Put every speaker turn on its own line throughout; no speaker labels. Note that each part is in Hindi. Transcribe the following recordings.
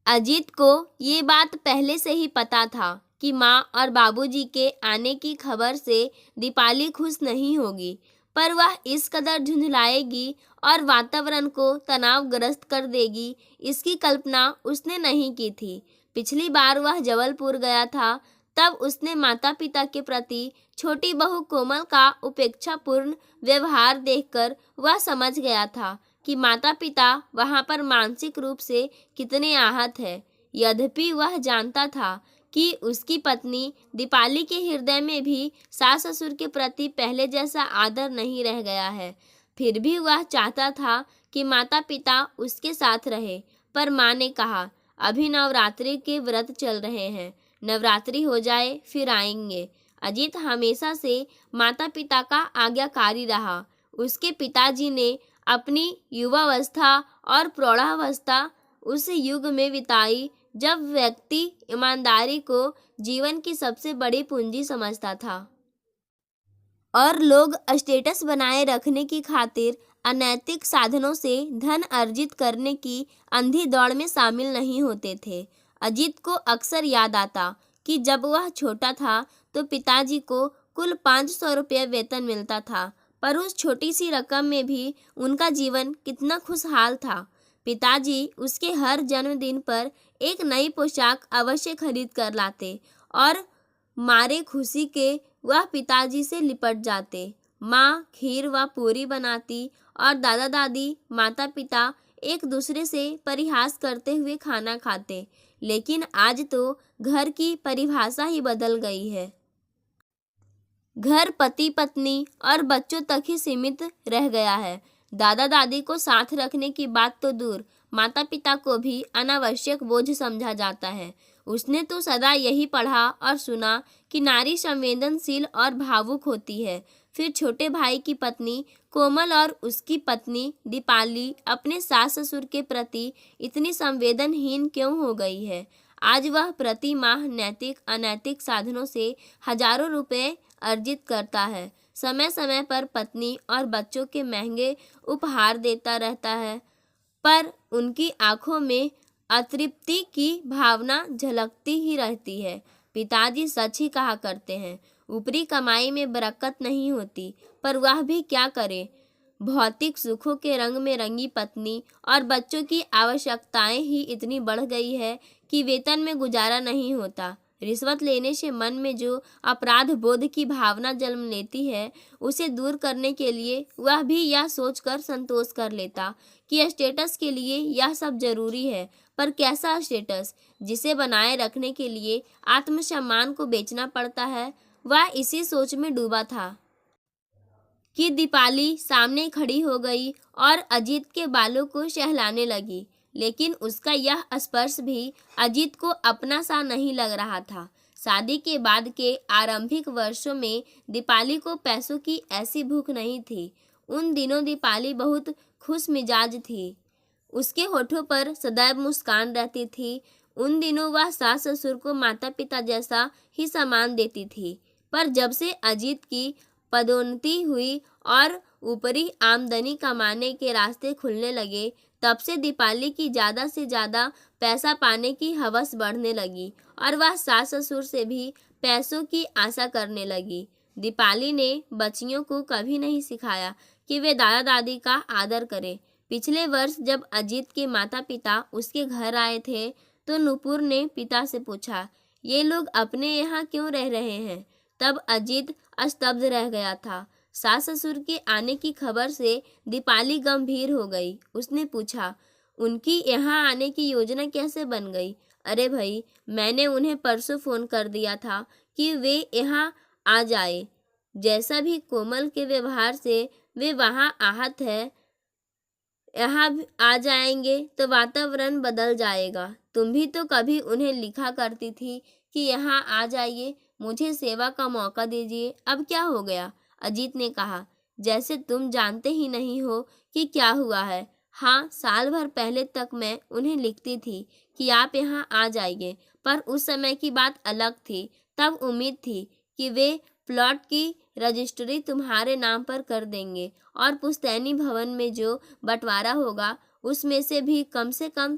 अजीत को ये बात पहले से ही पता था कि माँ और बाबूजी के आने की खबर से दीपाली खुश नहीं होगी, पर वह इस कदर झुंझलाएगी और वातावरण को तनावग्रस्त कर देगी, इसकी कल्पना उसने नहीं की थी। पिछली बार वह जबलपुर गया था, तब उसने माता पिता के प्रति छोटी बहू कोमल का उपेक्षापूर्ण व्यवहार देखकर वह समझ गया था कि माता पिता वहाँ पर मानसिक रूप से कितने आहत है। यद्यपि वह जानता था कि उसकी पत्नी दीपाली के हृदय में भी सास ससुर के प्रति पहले जैसा आदर नहीं रह गया है, फिर भी वह चाहता था कि माता पिता उसके साथ रहे। पर माँ ने कहा, अभी नवरात्रि के व्रत चल रहे हैं, नवरात्रि हो जाए फिर आएंगे। अजीत हमेशा से माता पिता का आज्ञाकारी रहा। उसके पिताजी ने अपनी युवावस्था और प्रौढ़ावस्था उस युग में बिताई जब व्यक्ति ईमानदारी को जीवन की सबसे बड़ी पूंजी समझता था और लोग स्टेटस बनाए रखने की खातिर अनैतिक साधनों से धन अर्जित करने की अंधी दौड़ में शामिल नहीं होते थे। अजीत को अक्सर याद आता कि जब वह छोटा था तो पिताजी को कुल 500 रुपये वेतन मिलता था, पर उस छोटी सी रकम में भी उनका जीवन कितना खुशहाल था। पिताजी उसके हर जन्मदिन पर एक नई पोशाक अवश्य खरीद कर लाते और मारे खुशी के वह पिताजी से लिपट जाते। माँ खीर व पूरी बनाती और दादा दादी माता पिता एक दूसरे से परिहास करते हुए खाना खाते। लेकिन आज तो घर की परिभाषा ही बदल गई है। घर पति पत्नी और बच्चों तक ही सीमित रह गया है। दादा दादी को साथ रखने की बात तो दूर, माता पिता को भी अनावश्यक बोझ समझा जाता है। उसने तो सदा यही पढ़ा और सुना कि नारी संवेदनशील और भावुक होती है। फिर छोटे भाई की पत्नी कोमल और उसकी पत्नी दीपाली अपने सास ससुर के प्रति इतनी संवेदनहीन क्यों हो गई है। आज वह प्रति माह नैतिक अनैतिक साधनों से हजारों रुपए अर्जित करता है। समय समय पर पत्नी और बच्चों के महंगे उपहार देता रहता है, पर उनकी आंखों में अतृप्ति की भावना झलकती ही रहती है। पिताजी सच ही कहा करते हैं, ऊपरी कमाई में बरकत नहीं होती, पर वह भी क्या करे। भौतिक सुखों के रंग में रंगी पत्नी और बच्चों की आवश्यकताएं ही इतनी बढ़ गई है कि वेतन में गुजारा नहीं होता। रिश्वत लेने से मन में जो अपराध बोध की भावना जन्म लेती है, उसे दूर करने के लिए वह भी यह सोचकर संतोष कर लेता कि स्टेटस के लिए यह सब जरूरी है। पर कैसा स्टेटस, जिसे बनाए रखने के लिए आत्मसम्मान को बेचना पड़ता है। वह इसी सोच में डूबा था कि दीपाली सामने खड़ी हो गई और अजीत के बालों को सहलाने लगी, लेकिन उसका यह स्पर्श भी अजीत को अपना सा नहीं लग रहा था। शादी के बाद के आरंभिक वर्षों में दीपाली को पैसों की ऐसी भूख नहीं थी। उन दिनों दीपाली बहुत खुश मिजाज थी, उसके होठों पर सदैव मुस्कान रहती थी। उन दिनों वह सास ससुर को माता पिता जैसा ही सम्मान देती थी। पर जब से अजीत की पदोन्नति हुई और ऊपरी आमदनी कमाने के रास्ते खुलने लगे, तब से दीपाली की ज़्यादा से ज़्यादा पैसा पाने की हवस बढ़ने लगी और वह सास ससुर से भी पैसों की आशा करने लगी। दीपाली ने बच्चियों को कभी नहीं सिखाया कि वे दादा दादी का आदर करें। पिछले वर्ष जब अजीत के माता पिता उसके घर आए थे, तो नुपुर ने पिता से पूछा, ये लोग अपने यहाँ क्यों रह रहे हैं। तब अजीत स्तब्ध रह गया था। सास ससुर के आने की खबर से दीपाली गंभीर हो गई। उसने पूछा, उनकी यहाँ आने की योजना कैसे बन गई। अरे भाई, मैंने उन्हें परसों फ़ोन कर दिया था कि वे यहाँ आ जाए। जैसा भी कोमल के व्यवहार से वे वहाँ आहत है, यहाँ आ जाएंगे तो वातावरण बदल जाएगा। तुम भी तो कभी उन्हें लिखा करती थी कि यहाँ आ जाइए, मुझे सेवा का मौका दीजिए, अब क्या हो गया। अजीत ने कहा, जैसे तुम जानते ही नहीं हो कि क्या हुआ है। हाँ, साल भर पहले तक मैं उन्हें लिखती थी कि आप यहाँ आ जाइए, पर उस समय की बात अलग थी। तब उम्मीद थी कि वे प्लॉट की रजिस्ट्री तुम्हारे नाम पर कर देंगे और पुश्तैनी भवन में जो बंटवारा होगा उसमें से भी कम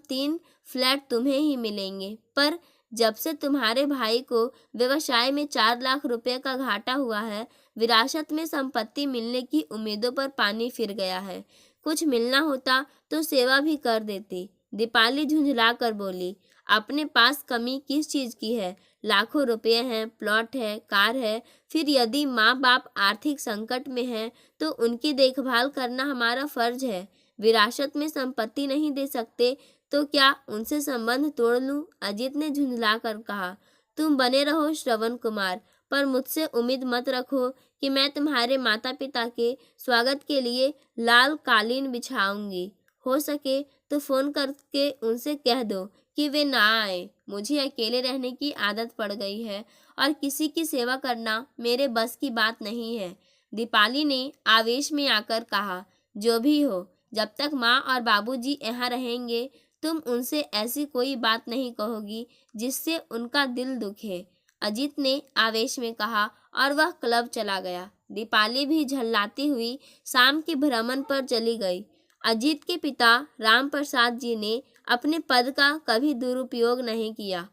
3 फ्लैट तुम्हें ही मिलेंगे, पर जब से तुम्हारे भाई को व्यवसाय में 4 लाख रुपए का घाटा हुआ है, विरासत में संपत्ति मिलने की उम्मीदों पर पानी फिर गया है। कुछ मिलना होता तो सेवा भी कर देती। दीपाली झुंझला कर बोली, अपने पास कमी किस चीज की है? लाखों रुपए हैं, प्लॉट है, कार है। फिर यदि माँ बाप आर्थिक संकट में हैं तो उनकी देखभाल करना हमारा फर्ज है। विरासत में संपत्ति नहीं दे सकते तो क्या उनसे संबंध तोड़ लूं? अजीत ने झुंझला कर कहा। तुम बने रहो श्रवण कुमार, पर मुझसे उम्मीद मत रखो कि मैं तुम्हारे माता पिता के स्वागत के लिए लाल कालीन बिछाऊंगी। हो सके तो फोन करके उनसे कह दो कि वे ना आए। मुझे अकेले रहने की आदत पड़ गई है और किसी की सेवा करना मेरे बस की बात नहीं है। दीपाली ने आवेश में आकर कहा, जो भी हो, जब तक माँ और बाबूजी यहाँ रहेंगे तुम उनसे ऐसी कोई बात नहीं कहोगी जिससे उनका दिल दुखे। अजीत ने आवेश में कहा और वह क्लब चला गया। दीपाली भी झल्लाती हुई शाम के भ्रमण पर चली गई। अजीत के पिता राम प्रसाद जी ने अपने पद का कभी दुरुपयोग नहीं किया।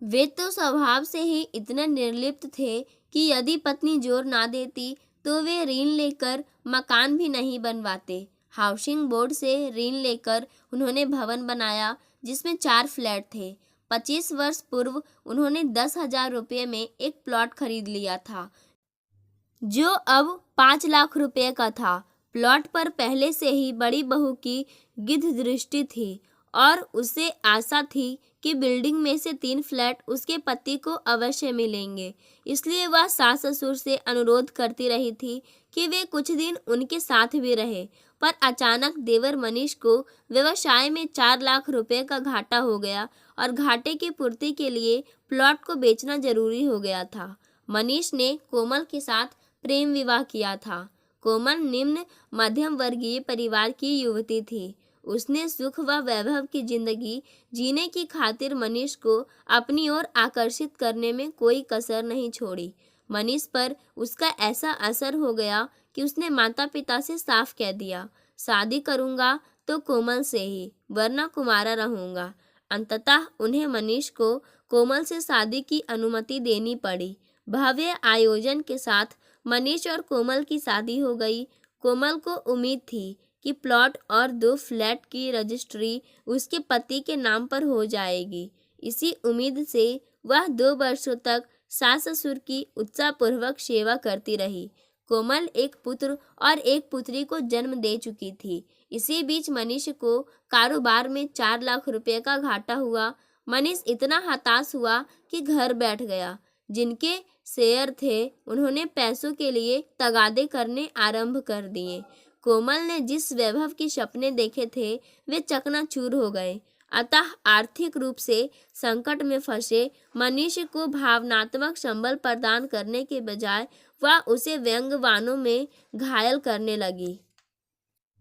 वे तो स्वभाव से ही इतने निर्लिप्त थे कि यदि पत्नी जोर ना देती तो वे ऋण लेकर मकान भी नहीं बनवाते। हाउसिंग बोर्ड से ऋण लेकर उन्होंने भवन बनाया जिसमें 4 फ्लैट थे। 25 वर्ष पूर्व उन्होंने 10,000 रुपये में एक प्लॉट खरीद लिया था जो अब 5 लाख रुपए का था। प्लॉट पर पहले से ही बड़ी बहू की गिद्ध दृष्टि थी और उसे आशा थी कि बिल्डिंग में से 3 फ्लैट उसके पति को अवश्य मिलेंगे। इसलिए वह सास ससुर से अनुरोध करती रही थी कि वे कुछ दिन उनके साथ भी रहे। पर अचानक देवर मनीष को व्यवसाय में 4 लाख रुपए का घाटा हो गया और घाटे की पूर्ति के लिए प्लॉट को बेचना जरूरी हो गया था। मनीष ने कोमल के साथ प्रेम विवाह किया था। कोमल निम्न मध्यम वर्गीय परिवार की युवती थी। उसने सुख व वैभव की जिंदगी जीने की खातिर मनीष को अपनी ओर आकर्षित करने में कोई कसर नहीं छोड़ी। मनीष पर उसका ऐसा असर हो गया कि उसने माता पिता से साफ कह दिया, शादी करूंगा तो कोमल से ही, वरना कुमारा रहूंगा। अंततः उन्हें मनीष को कोमल से शादी की अनुमति देनी पड़ी। भव्य आयोजन के साथ मनीष और कोमल की शादी हो गई। कोमल को उम्मीद थी कि प्लॉट और 2 फ्लैट की रजिस्ट्री उसके पति के नाम पर हो जाएगी। इसी उम्मीद से वह 2 वर्षों तक सास ससुर की उत्साहपूर्वक सेवा करती रही। कोमल एक पुत्र और एक पुत्री को जन्म दे चुकी थी। इसी बीच मनीष को कारोबार में 4 लाख रुपए का घाटा हुआ। मनीष इतना हताश हुआ कि घर बैठ गया। जिनके शेयर थे उन्होंने पैसों के लिए तगादे करने आरंभ कर दिए। कोमल ने जिस वैभव के सपने देखे थे वे चकनाचूर हो गए। अतः आर्थिक रूप से संकट में फंसे मनीष को भावनात्मक संबल प्रदान करने के बजाय वह उसे व्यंग्यवाणों में घायल करने लगी।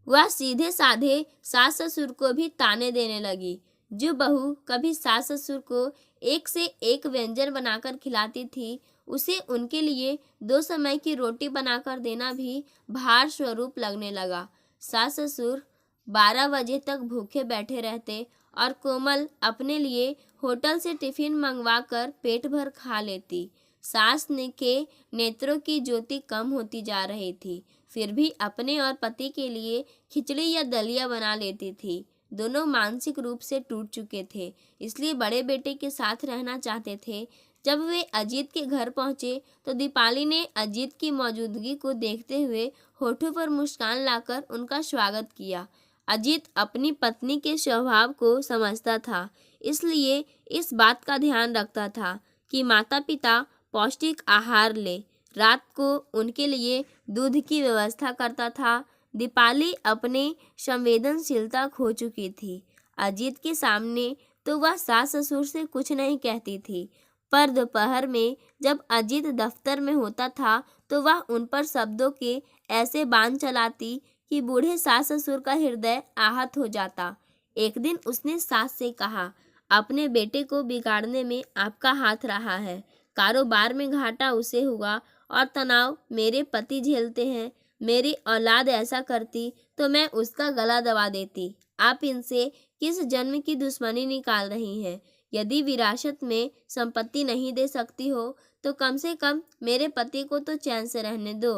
वह सीधे साधे सास ससुर को भी ताने देने लगी। जो बहू कभी सास ससुर को एक से एक व्यंजन बनाकर खिलाती थी उसे उनके लिए 2 समय की रोटी बनाकर देना भी भार स्वरूप लगने लगा। सास ससुर 12 बजे तक भूखे बैठे रहते और कोमल अपने लिए होटल से टिफिन मंगवाकर पेट भर खा लेती। सास ने के नेत्रों की ज्योति कम होती जा रही थी, फिर भी अपने और पति के लिए खिचड़ी या दलिया बना लेती थी। दोनों मानसिक रूप से टूट चुके थे, इसलिए बड़े बेटे के साथ रहना चाहते थे। जब वे अजीत के घर पहुंचे तो दीपाली ने अजीत की मौजूदगी को देखते हुए होठों पर मुस्कान लाकर उनका स्वागत किया। अजीत अपनी पत्नी के स्वभाव को समझता था, इसलिए इस बात का ध्यान रखता था कि माता पिता पौष्टिक आहार ले। रात को उनके लिए दूध की व्यवस्था करता था। दीपाली अपनी संवेदनशीलता खो चुकी थी। अजीत के सामने तो वह सास ससुर से कुछ नहीं कहती थी, पर दोपहर में जब अजीत दफ्तर में होता था तो वह उन पर शब्दों के ऐसे बाण चलाती कि बूढ़े सास ससुर का हृदय आहत हो जाता। एक दिन उसने सास से कहा, अपने बेटे को बिगाड़ने में आपका हाथ रहा है। कारोबार में घाटा उसे हुआ और तनाव मेरे पति झेलते हैं। मेरी औलाद ऐसा करती तो मैं उसका गला दबा देती। आप इनसे किस जन्म की दुश्मनी निकाल रही है। यदि विरासत में संपत्ति नहीं दे सकती हो तो कम से कम मेरे पति को तो चैन से रहने दो।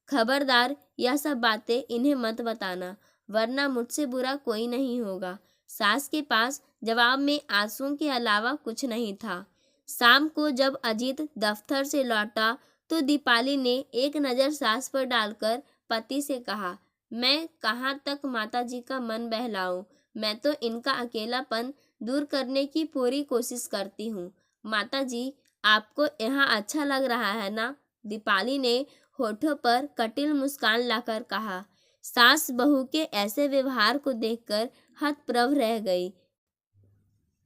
खबरदार, यह सब बातें इन्हें मत बताना, वरना मुझसे बुरा कोई नहीं होगा। सास के पास जवाब में आंसुओं के अलावा कुछ नहीं था। शाम को जब अजीत दफ्तर से लौटा तो दीपाली ने एक नज़र सास पर डालकर पति से कहा, मैं कहाँ तक माताजी का मन बहलाऊं? मैं तो इनका अकेलापन दूर करने की पूरी कोशिश करती हूँ। माताजी, आपको यहाँ अच्छा लग रहा है ना? दीपाली ने होठों पर कटिल मुस्कान लाकर कहा। सास बहू के ऐसे व्यवहार को देखकर हतप्रभ रह गई।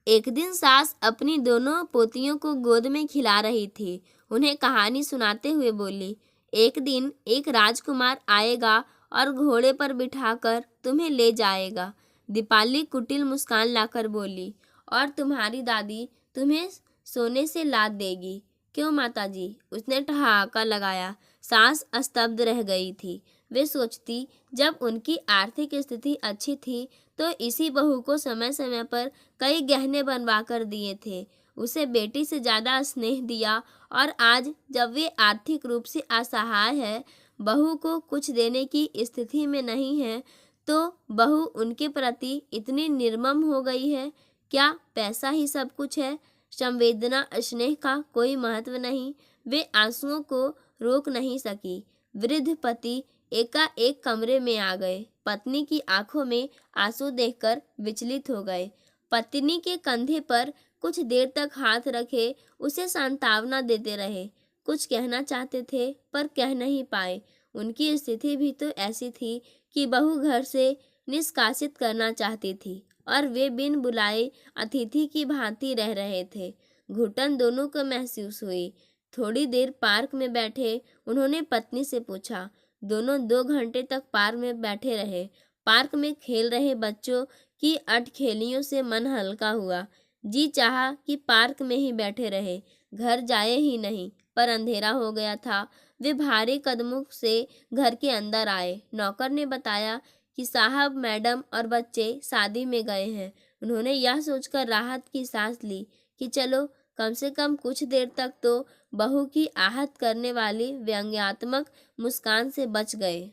एक दिन सास अपनी दोनों पोतियों को गोद में खिला रही थी। उन्हें कहानी सुनाते हुए बोली, एक दिन एक राजकुमार आएगा और घोड़े पर बिठाकर तुम्हें ले जाएगा। दीपाली कुटिल मुस्कान लाकर बोली, और तुम्हारी दादी तुम्हें सोने से लाद देगी। क्यों माताजी? उसने ठहाका लगाया। सास स्तब्ध रह गई थी। वे सोचती, जब उनकी आर्थिक स्थिति अच्छी थी तो इसी बहू को समय समय पर कई गहने बनवा कर दिए थे, उसे बेटी से ज़्यादा स्नेह दिया, और आज जब वे आर्थिक रूप से असहाय है, बहू को कुछ देने की स्थिति में नहीं है, तो बहू उनके प्रति इतनी निर्मम हो गई है। क्या पैसा ही सब कुछ है? संवेदना स्नेह का कोई महत्व नहीं। वे आंसुओं को रोक नहीं सकी। वृद्ध पति एकाएक कमरे में आ गए। पत्नी की आंखों में आंसू देखकर विचलित हो गए। पत्नी के कंधे पर कुछ देर तक हाथ रखे उसे सांत्वना देते रहे। कुछ कहना चाहते थे पर कह नहीं पाए। उनकी स्थिति भी तो ऐसी थी कि बहू घर से निष्कासित करना चाहती थी और वे बिन बुलाए अतिथि की भांति रह रहे थे। घुटन दोनों को महसूस हुई। थोड़ी देर पार्क में बैठे उन्होंने पत्नी से पूछा। दोनों 2 घंटे तक पार्क में बैठे रहे। पार्क में खेल रहे बच्चों की अटखेलियों से मन हल्का हुआ। जी चाहा कि पार्क में ही बैठे रहे, घर जाए ही नहीं, पर अंधेरा हो गया था। वे भारी कदमों से घर के अंदर आए। नौकर ने बताया कि साहब, मैडम और बच्चे शादी में गए हैं। उन्होंने यह सोचकर राहत की सांस ली कि चलो कम से कम कुछ देर तक तो बहू की आहत करने वाली व्यंग्यात्मक मुस्कान से बच गए।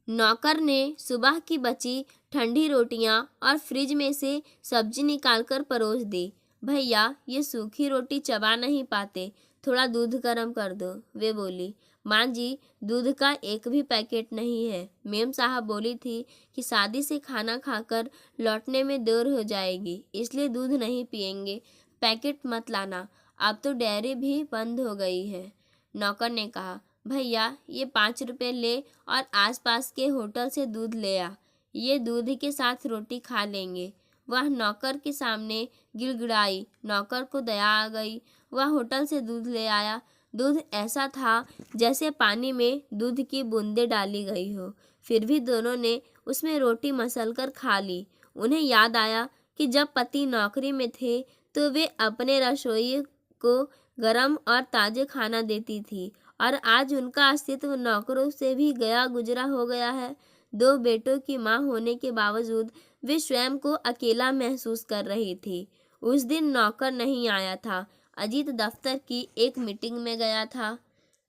नौकर ने सुबह की बची ठंडी रोटियां और फ्रिज में से सब्जी निकालकर परोस दी। भैया, ये सूखी रोटी चबा नहीं पाते, थोड़ा दूध गर्म कर दो। वे बोली, माँ जी, दूध का एक भी पैकेट नहीं है। मेम साहब बोली थी कि शादी से खाना खाकर लौटने में देर हो जाएगी, इसलिए दूध नहीं पियेंगे। पैकेट मत लाना, अब तो डेयरी भी बंद हो गई है। नौकर ने कहा, भैया, ये 5 रुपये ले और आसपास के होटल से दूध ले आ। ये दूध के साथ रोटी खा लेंगे। वह नौकर के सामने गिड़गिड़ाई। नौकर को दया आ गई। वह होटल से दूध ले आया। दूध ऐसा था जैसे पानी में दूध की बूंदें डाली गई हो। फिर भी दोनों ने उसमें रोटी मसलकर खा ली। उन्हें याद आया कि जब पति नौकरी में थे तो वे अपने रसोई को गरम और ताज़े खाना देती थी, और आज उनका अस्तित्व नौकरों से भी गया गुजरा हो गया है। 2 बेटों की मां होने के बावजूद वे स्वयं को अकेला महसूस कर रही थी। उस दिन नौकर नहीं आया था। अजीत दफ्तर की एक मीटिंग में गया था।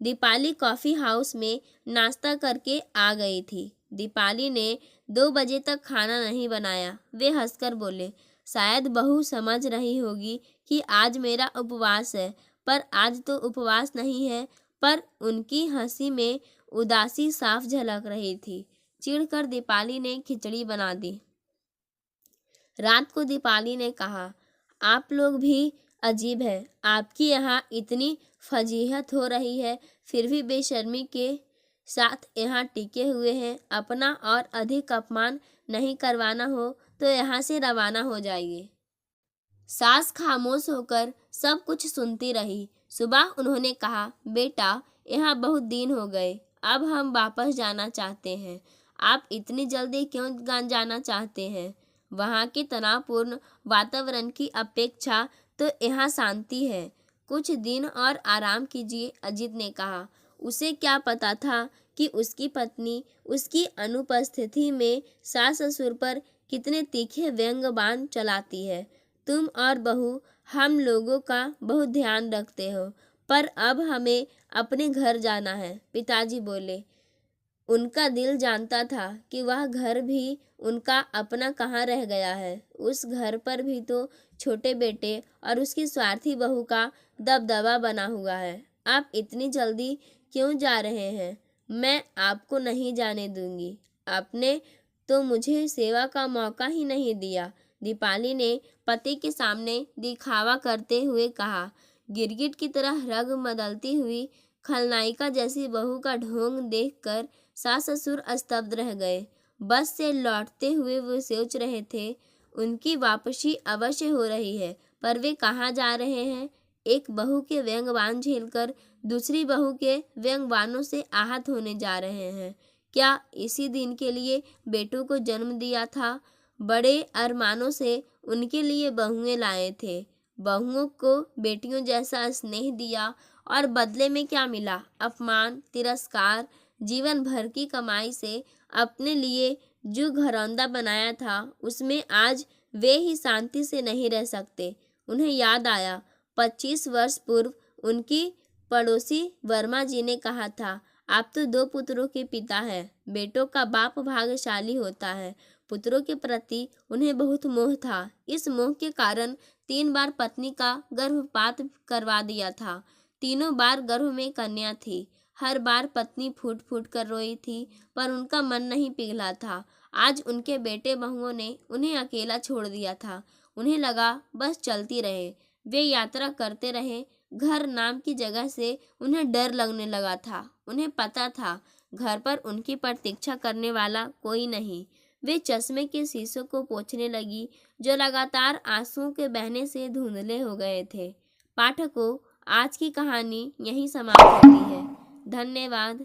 दीपाली कॉफ़ी हाउस में नाश्ता करके आ गई थी। दीपाली ने 2 बजे तक खाना नहीं बनाया। वे हंसकर बोले, शायद बहू समझ रही होगी कि आज मेरा उपवास है, पर आज तो उपवास नहीं है। पर उनकी हंसी में उदासी साफ झलक रही थी। चिढ़कर दीपाली ने खिचड़ी बना दी। रात को दीपाली ने कहा, आप लोग भी अजीब है। आपकी यहाँ इतनी फजीहत हो रही है, फिर भी बेशर्मी के साथ यहाँ टिके हुए हैं। अपना और अधिक अपमान नहीं करवाना हो तो यहाँ से रवाना हो जाइए। सास खामोश होकर सब कुछ सुनती रही। सुबह उन्होंने कहा, बेटा, यहाँ बहुत दिन हो गए, अब हम वापस जाना चाहते हैं। आप इतनी जल्दी क्यों जाना चाहते हैं? वहाँ के तनावपूर्ण वातावरण की अपेक्षा तो यहाँ शांति है। कुछ दिन और आराम कीजिए, अजीत ने कहा। उसे क्या पता था कि उसकी पत्नी उसकी अनुपस्थिति में सास ससुर पर कितने तीखे व्यंग्य बाण चलाती है। तुम और बहू हम लोगों का बहुत ध्यान रखते हो, पर अब हमें अपने घर जाना है, पिताजी बोले। उनका दिल जानता था कि वह घर भी उनका अपना कहाँ रह गया है। उस घर पर भी तो छोटे बेटे और उसकी स्वार्थी बहू का दबदबा बना हुआ है। आप इतनी जल्दी क्यों जा रहे हैं? मैं आपको नहीं जाने दूंगी। आपने तो मुझे सेवा का मौका ही नहीं दिया, दीपाली ने पति के सामने दिखावा करते हुए कहा। गिरगिट की तरह रग बदलती हुई खलनायिका जैसी बहू का ढोंग देखकर सास ससुर स्तब्ध रह गए। बस से लौटते हुए वो सोच रहे थे, उनकी वापसी अवश्य हो रही है, पर वे कहाँ जा रहे हैं? एक बहू के व्यंग्यबाण झेलकर दूसरी बहू के व्यंग्यबाणों से आहत होने जा रहे हैं। क्या इसी दिन के लिए बेटों को जन्म दिया था? बड़े अरमानों से उनके लिए बहुएं लाए थे। बहुओं को बेटियों जैसा स्नेह दिया और बदले में क्या मिला? अपमान, तिरस्कार। जीवन भर की कमाई से अपने लिए जो घरौंदा बनाया था, उसमें आज वे ही शांति से नहीं रह सकते। उन्हें याद आया, 25 वर्ष पूर्व उनकी पड़ोसी वर्मा जी ने कहा था, आप तो 2 पुत्रों के पिता हैं। बेटों का बाप भाग्यशाली होता है। पुत्रों के प्रति उन्हें बहुत मोह था। इस मोह के कारण 3 बार पत्नी का गर्भपात करवा दिया था। तीनों बार गर्भ में कन्या थी। हर बार पत्नी फूट फूट कर रोई थी, पर उनका मन नहीं पिघला था। आज उनके बेटे बहुओं ने उन्हें अकेला छोड़ दिया था। उन्हें लगा बस चलती रहे। वे यात्रा करते रहे। घर नाम की जगह से उन्हें डर लगने लगा था। उन्हें पता था घर पर उनकी प्रतीक्षा करने वाला कोई नहीं। वे चश्मे के शीशों को पोंछने लगी, जो लगातार आंसुओं के बहने से धुंधले हो गए थे। पाठकों, आज की कहानी यहीं समाप्त होती है। धन्यवाद।